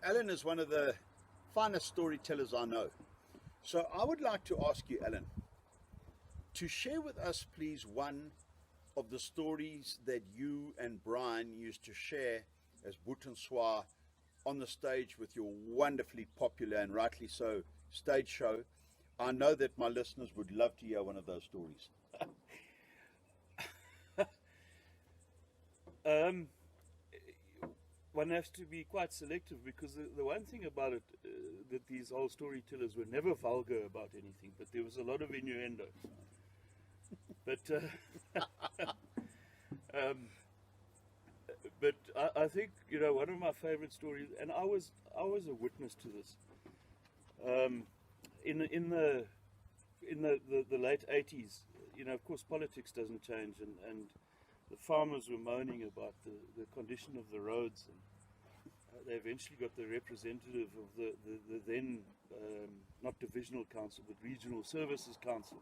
Alan is one of the finest storytellers I know. So I would like to ask you, Alan, to share with us, please, one of the stories that you and Brian used to share as Boet and Swa on the stage with your wonderfully popular and rightly so stage show. I know that my listeners would love to hear one of those stories. One has to be quite selective, because the one thing about it, that these old storytellers were never vulgar about anything, but there was a lot of innuendo. But I think, one of my favorite stories, and I was a witness to this, in the late 80s. Of course, politics doesn't change, and the farmers were moaning about the condition of the roads, and they eventually got the representative of the then not divisional council but regional services council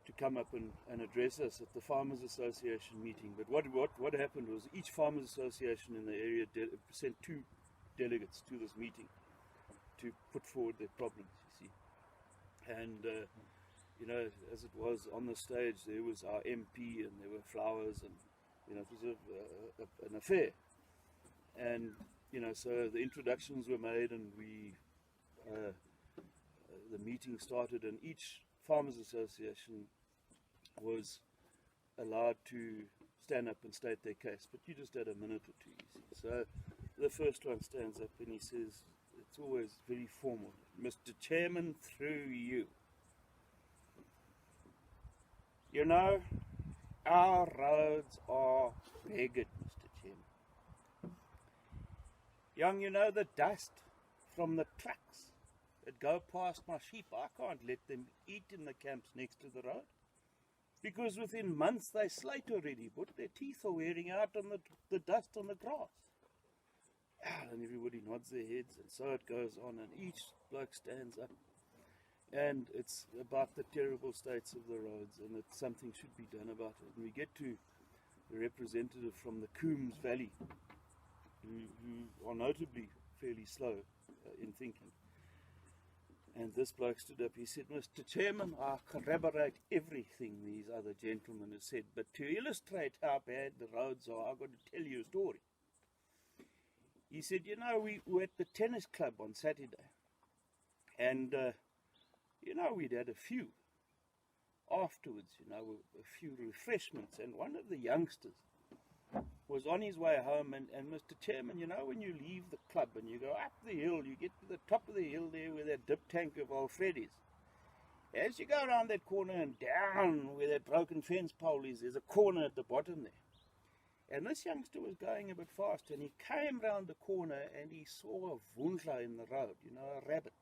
to come up and address us at the Farmers Association meeting. But what happened was, each Farmers Association in the area sent 2 delegates to this meeting to put forward their problems, you see. And as it was on the stage, there was our MP and there were flowers, and it was an affair. And so the introductions were made, and the meeting started, and each Farmers Association was allowed to stand up and state their case, but you just had a minute or two, you see. So the first one stands up and he says, it's always very formal, "Mr. Chairman, through you. Our roads are beggared, Mr. Chairman. Young, the dust from the trucks that go past my sheep, I can't let them eat in the camps next to the road, because within months they slate already, but their teeth are wearing out on the dust on the grass." And everybody nods their heads, and so it goes on, and each bloke stands up. And it's about the terrible states of the roads, and that something should be done about it. And we get to the representative from the Coombs Valley, who are notably fairly slow in thinking. And this bloke stood up. He said, "Mr. Chairman, I corroborate everything these other gentlemen have said, but to illustrate how bad the roads are, I've got to tell you a story." He said, we were at the tennis club on Saturday, and we'd had a few afterwards, a few refreshments, and one of the youngsters was on his way home, and Mr. Chairman, when you leave the club and you go up the hill, you get to the top of the hill there where that dip tank of Alfred is. As you go around that corner and down where that broken fence pole is, there's a corner at the bottom there. And this youngster was going a bit fast, and he came round the corner and he saw a vundla in the road, a rabbit.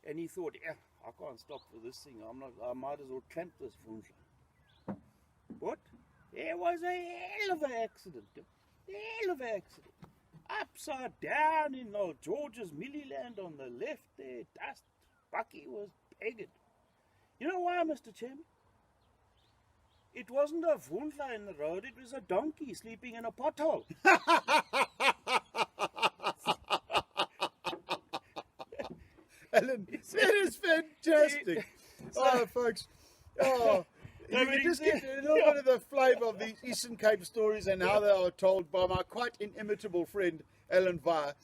And he thought, I can't stop for this thing. I might as well clamp this vundla. What? There was a hell of an accident. Upside down in old George's Milliland on the left there, dust. Bucky was pegged. You know why, Mr. Chairman? It wasn't a vundla in the road, it was a donkey sleeping in a pothole. Alan, that is fantastic. Oh, folks. Oh, you can just get a little bit of the flavour of these Eastern Cape stories and how they are told by my quite inimitable friend, Alan Weyer.